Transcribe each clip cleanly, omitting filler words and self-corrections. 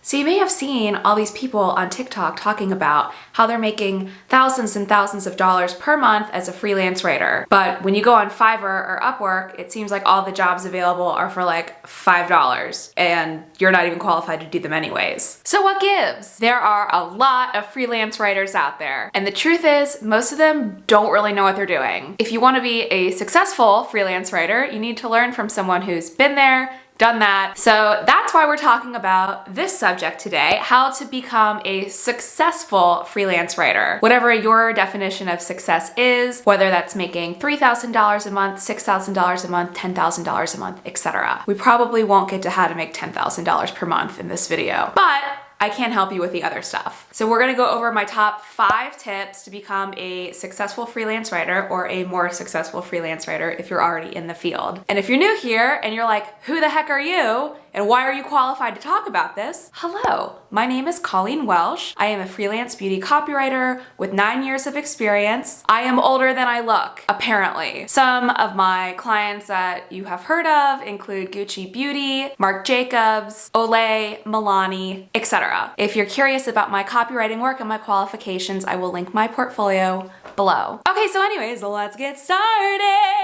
So you may have seen all these people on TikTok talking about how they're making thousands and thousands of dollars per month as a freelance writer. But when you go on Fiverr or Upwork, it seems like all the jobs available are for like $5 and you're not even qualified to do them anyways. So what gives? There are a lot of freelance writers out there. And the truth is, most of them don't really know what they're doing. If you want to be a successful freelance writer, you need to learn from someone who's been there, done that. So that's why we're talking about this subject today, how to become a successful freelance writer. Whatever your definition of success is, whether that's making $3,000 a month, $6,000 a month, $10,000 a month, etc. We probably won't get to how to make $10,000 per month in this video, but I can help you with the other stuff. So we're gonna go over my top 5 tips to become a successful freelance writer or a more successful freelance writer if you're already in the field. And if you're new here and you're like, who the heck are you? And why are you qualified to talk about this? Hello, my name is Colleen Welsch. I am a freelance beauty copywriter with 9 years of experience. I am older than I look, apparently. Some of my clients that you have heard of include Gucci Beauty, Marc Jacobs, Olay, Milani, etc. If you're curious about my copywriting work and my qualifications, I will link my portfolio below. Okay, so anyways, let's get started.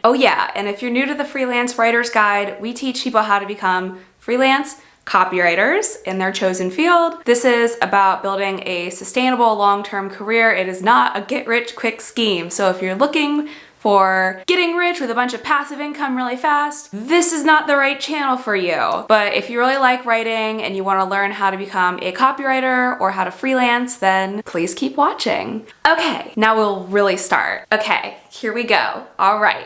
Oh yeah, and if you're new to the Freelance Writer's Guide, we teach people how to become freelance copywriters in their chosen field. This is about building a sustainable long-term career. It is not a get-rich-quick scheme. So if you're looking for getting rich with a bunch of passive income really fast, this is not the right channel for you. But if you really like writing and you want to learn how to become a copywriter or how to freelance, then please keep watching. Okay, now we'll really start. Okay, here we go. All right.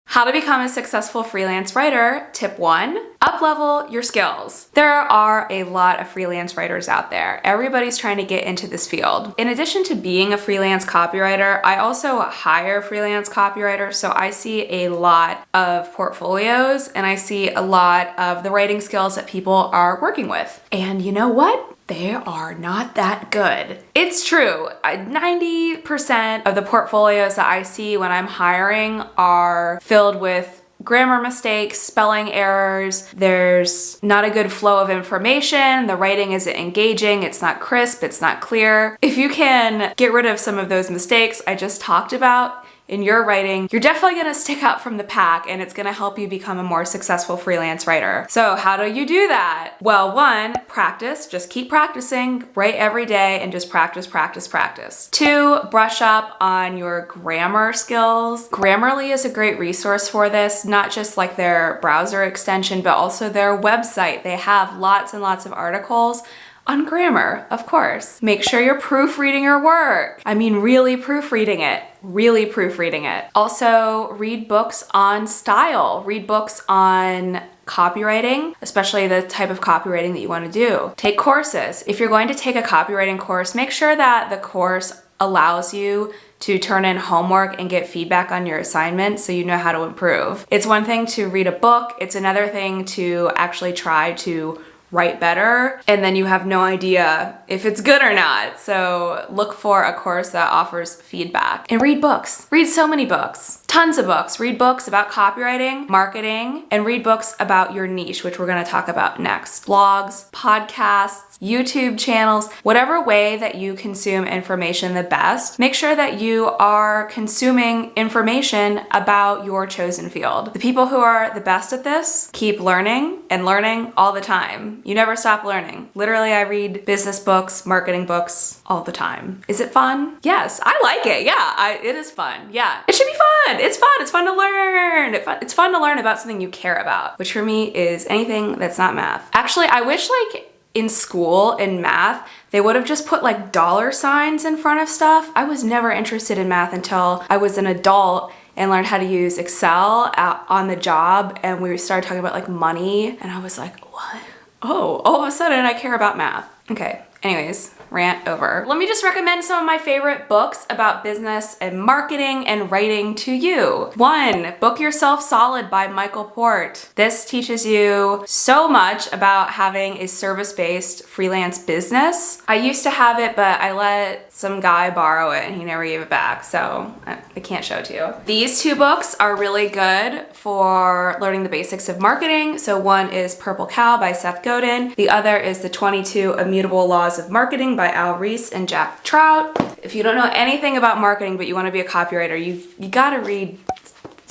How to become a successful freelance writer. Tip 1, up-level your skills. There are a lot of freelance writers out there. Everybody's trying to get into this field. In addition to being a freelance copywriter, I also hire freelance copywriters, so I see a lot of portfolios and I see a lot of the writing skills that people are working with. And you know what? They are not that good. It's true. 90% of the portfolios that I see when I'm hiring are filled with grammar mistakes, spelling errors. There's not a good flow of information. The writing isn't engaging. It's not crisp. It's not clear. If you can get rid of some of those mistakes I just talked about in your writing, you're definitely gonna stick out from the pack and it's gonna help you become a more successful freelance writer. So how do you do that? Well, 1, practice. Just keep practicing. Write every day and just practice, practice, practice. 2, brush up on your grammar skills. Grammarly is a great resource for this, not just like their browser extension, but also their website. They have lots and lots of articles on grammar, of course. Make sure you're proofreading your work. I mean, really proofreading it. Really proofreading it. Also, read books on style. Read books on copywriting, especially the type of copywriting that you want to do. Take courses. If you're going to take a copywriting course, make sure that the course allows you to turn in homework and get feedback on your assignment so you know how to improve. It's one thing to read a book. It's another thing to actually try to write better, and then you have no idea if it's good or not. So look for a course that offers feedback. And read books. Read so many books. Tons of books. Read books about copywriting, marketing, and read books about your niche, which we're gonna talk about next. Blogs, podcasts, YouTube channels, whatever way that you consume information the best, make sure that you are consuming information about your chosen field. The people who are the best at this keep learning and learning all the time. You never stop learning. Literally, I read business books, marketing books all the time. Is it fun? Yes, I like it. Yeah, it is fun. Yeah, it should be fun. It's fun. It's fun to learn. It's fun to learn about something you care about, which for me is anything that's not math. Actually, I wish like in school, in math, they would have just put like dollar signs in front of stuff. I was never interested in math until I was an adult and learned how to use Excel on the job, and we started talking about like money, and I was like, what? Oh, all of a sudden I care about math. Okay, anyways, rant over. Let me just recommend some of my favorite books about business and marketing and writing to you. 1, Book Yourself Solid by Michael Port. This teaches you so much about having a service-based freelance business. I used to have it, but I let some guy borrow it and he never gave it back, so I can't show it to you. These 2 books are really good for learning the basics of marketing. So one is Purple Cow by Seth Godin. The other is The 22 Immutable Laws of Marketing by Al Ries and Jack Trout. If you don't know anything about marketing but you want to be a copywriter, you gotta read.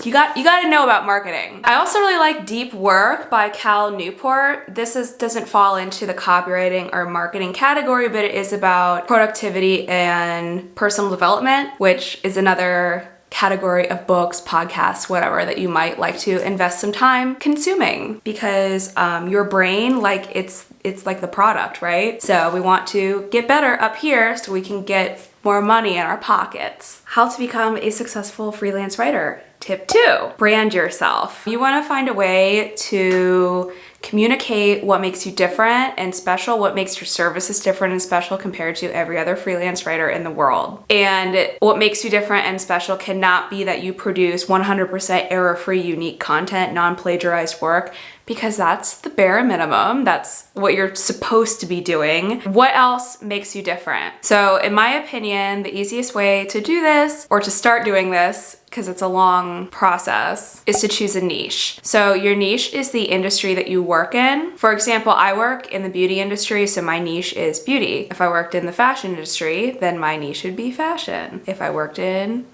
You gotta know about marketing. I also really like Deep Work by Cal Newport. This doesn't fall into the copywriting or marketing category, but it is about productivity and personal development, which is another category of books, podcasts, whatever that you might like to invest some time consuming, because your brain, like it's like the product, right? So we want to get better up here so we can get more money in our pockets. How to become a successful freelance writer. Tip 2, brand yourself. You want to find a way to communicate what makes you different and special, what makes your services different and special compared to every other freelance writer in the world. And what makes you different and special cannot be that you produce 100% error-free, unique content, non-plagiarized work, because that's the bare minimum. That's what you're supposed to be doing. What else makes you different? So in my opinion, the easiest way to do this, or to start doing this, because it's a long process, is to choose a niche. So your niche is the industry that you work in. For example, I work in the beauty industry, so my niche is beauty. If I worked in the fashion industry, then my niche would be fashion. If I worked in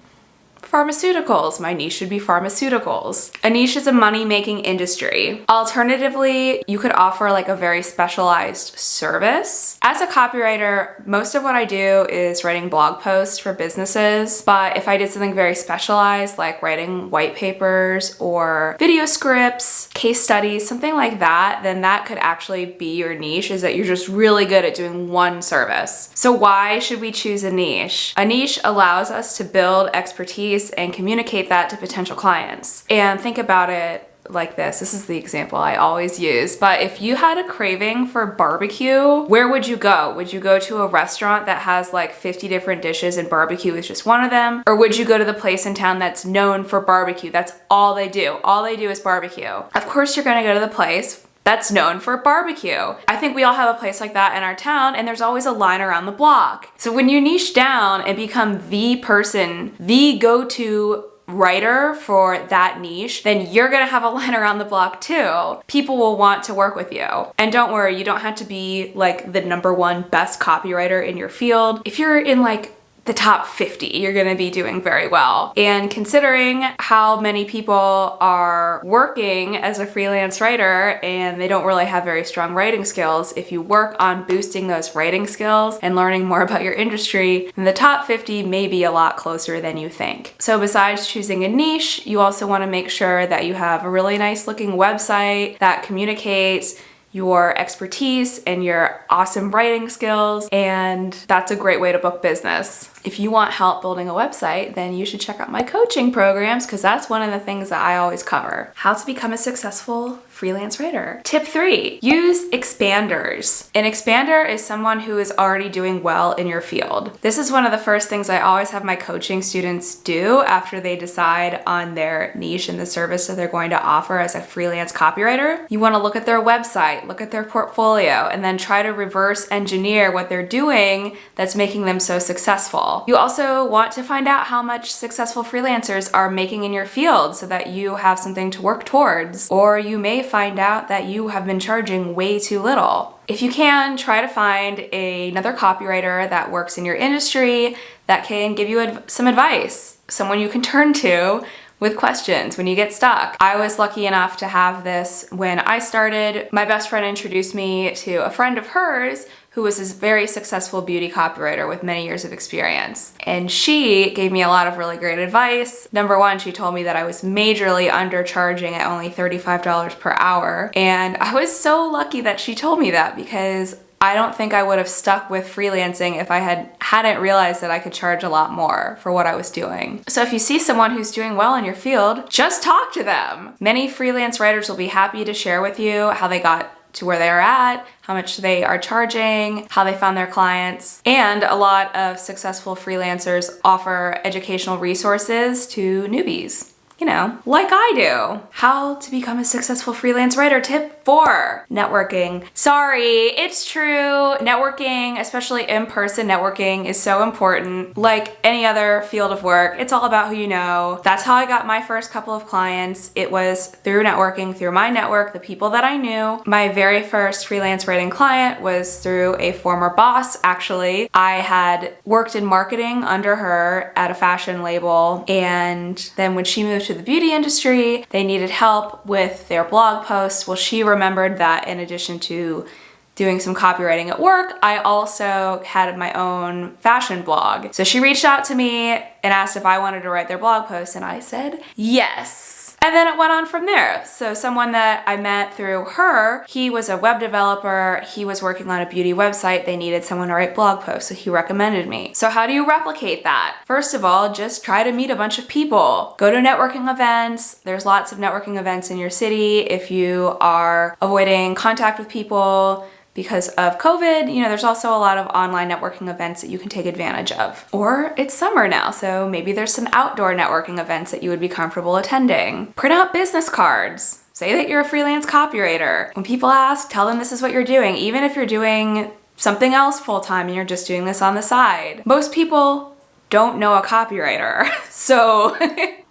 pharmaceuticals, my niche should be pharmaceuticals. A niche is a money-making industry. Alternatively, you could offer like a very specialized service. As a copywriter, most of what I do is writing blog posts for businesses, but if I did something very specialized, like writing white papers or video scripts, case studies, something like that, then that could actually be your niche, is that you're just really good at doing one service. So why should we choose a niche? A niche allows us to build expertise and communicate that to potential clients. And think about it like this. This is the example I always use, but if you had a craving for barbecue, where would you go? Would you go to a restaurant that has like 50 different dishes and barbecue is just one of them? Or would you go to the place in town that's known for barbecue? That's all they do. All they do is barbecue. Of course you're gonna go to the place that's known for barbecue. I think we all have a place like that in our town, and there's always a line around the block. So when you niche down and become the person, the go-to writer for that niche, then you're gonna have a line around the block too. People will want to work with you. And don't worry, you don't have to be like the #1 best copywriter in your field. If you're in like the top 50, you're gonna be doing very well. And considering how many people are working as a freelance writer and they don't really have very strong writing skills, if you work on boosting those writing skills and learning more about your industry, then the top 50 may be a lot closer than you think. So besides choosing a niche, you also wanna make sure that you have a really nice looking website that communicates your expertise and your awesome writing skills, and that's a great way to book business. If you want help building a website, then you should check out my coaching programs, because that's one of the things that I always cover. How to become a successful freelance writer. Tip 3, use expanders. An expander is someone who is already doing well in your field. This is one of the first things I always have my coaching students do after they decide on their niche and the service that they're going to offer as a freelance copywriter. You want to look at their website, look at their portfolio, and then try to reverse engineer what they're doing that's making them so successful. You also want to find out how much successful freelancers are making in your field so that you have something to work towards, or you may find out that you have been charging way too little. If you can, try to find another copywriter that works in your industry that can give you some advice, someone you can turn to with questions when you get stuck. I was lucky enough to have this when I started. My best friend introduced me to a friend of hers who was this very successful beauty copywriter with many years of experience. And she gave me a lot of really great advice. Number one, she told me that I was majorly undercharging at only $35 per hour. And I was so lucky that she told me that, because I don't think I would have stuck with freelancing if I hadn't realized that I could charge a lot more for what I was doing. So if you see someone who's doing well in your field, just talk to them. Many freelance writers will be happy to share with you how they got to where they are at, how much they are charging, how they found their clients. And a lot of successful freelancers offer educational resources to newbies. You know, like I do. How to become a successful freelance writer. Tip 4, networking. Sorry, it's true. Networking, especially in-person networking, is so important. Like any other field of work, it's all about who you know. That's how I got my first couple of clients. It was through networking, through my network, the people that I knew. My very first freelance writing client was through a former boss, actually. I had worked in marketing under her at a fashion label, and then when she moved to the beauty industry, they needed help with their blog posts. Well, she remembered that in addition to doing some copywriting at work, I also had my own fashion blog. So she reached out to me and asked if I wanted to write their blog posts, and I said yes. And then it went on from there. So someone that I met through her, he was a web developer. He was working on a beauty website. They needed someone to write blog posts, so he recommended me. So how do you replicate that? First of all, just try to meet a bunch of people. Go to networking events. There's lots of networking events in your city. If you are avoiding contact with people because of COVID, you know, there's also a lot of online networking events that you can take advantage of. Or it's summer now, so maybe there's some outdoor networking events that you would be comfortable attending. Print out business cards. Say that you're a freelance copywriter. When people ask, tell them this is what you're doing, even if you're doing something else full-time and you're just doing this on the side. Most people don't know a copywriter. So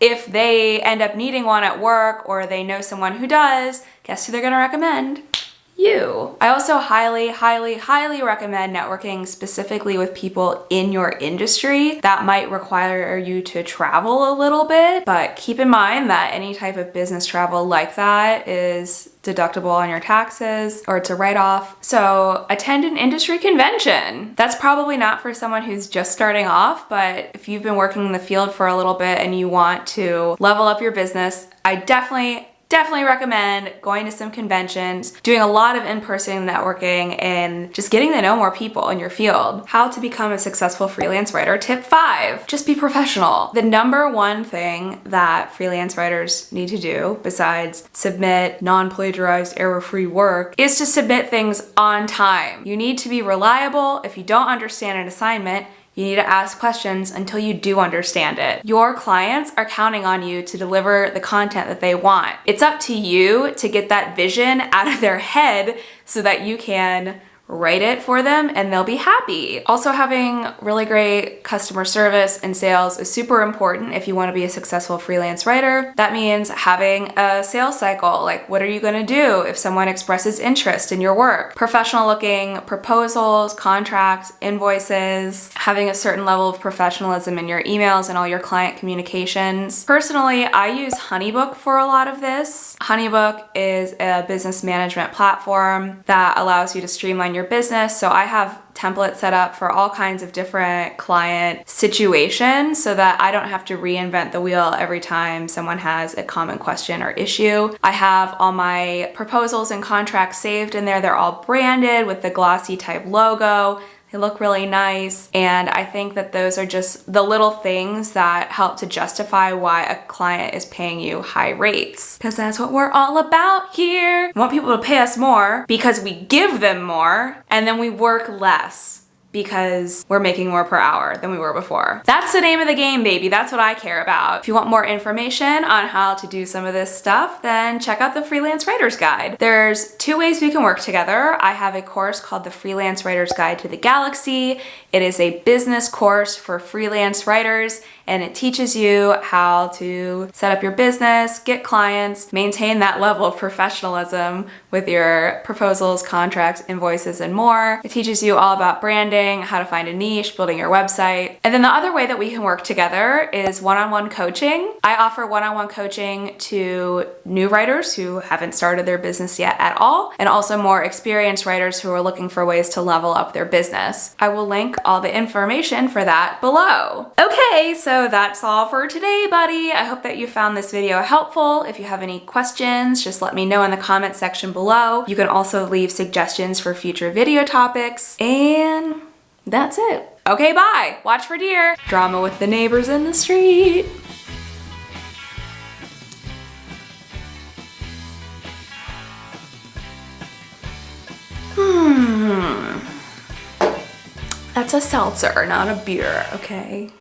if they end up needing one at work or they know someone who does, guess who they're gonna recommend? You. I also highly, highly, highly recommend networking specifically with people in your industry. That might require you to travel a little bit, but keep in mind that any type of business travel like that is deductible on your taxes, or it's a write-off. So attend an industry convention. That's probably not for someone who's just starting off, but if you've been working in the field for a little bit and you want to level up your business, I definitely recommend going to some conventions, doing a lot of in-person networking, and just getting to know more people in your field. How to become a successful freelance writer. Tip 5, just be professional. The number one thing that freelance writers need to do, besides submit non-plagiarized, error-free work, is to submit things on time. You need to be reliable. If you don't understand an assignment, you need to ask questions until you do understand it. Your clients are counting on you to deliver the content that they want. It's up to you to get that vision out of their head so that you can write it for them and they'll be happy. Also, having really great customer service and sales is super important if you want to be a successful freelance writer. That means having a sales cycle. Like, what are you going to do if someone expresses interest in your work? Professional looking proposals, contracts, invoices, having a certain level of professionalism in your emails and all your client communications. Personally, I use HoneyBook for a lot of this. HoneyBook is a business management platform that allows you to streamline your business. So I have templates set up for all kinds of different client situations so that I don't have to reinvent the wheel every time someone has a common question or issue. I have all my proposals and contracts saved in there. They're all branded with the glossy type logo. They look really nice, and I think that those are just the little things that help to justify why a client is paying you high rates. Because that's what we're all about here. We want people to pay us more because we give them more, and then we work less because we're making more per hour than we were before. That's the name of the game, baby. That's what I care about. If you want more information on how to do some of this stuff, then check out the Freelance Writer's Guide. There's 2 ways we can work together. I have a course called the Freelance Writer's Guide to the Galaxy. It is a business course for freelance writers, and it teaches you how to set up your business, get clients, maintain that level of professionalism with your proposals, contracts, invoices, and more. It teaches you all about branding, how to find a niche, building your website. And then the other way that we can work together is one-on-one coaching. I offer one-on-one coaching to new writers who haven't started their business yet at all, and also more experienced writers who are looking for ways to level up their business. I will link all the information for that below. Okay, so that's all for today, buddy. I hope that you found this video helpful. If you have any questions, just let me know in the comment section below. You can also leave suggestions for future video topics, and that's it. Okay, bye. Watch for deer. Drama with the neighbors in the street. It's a seltzer, not a beer, okay?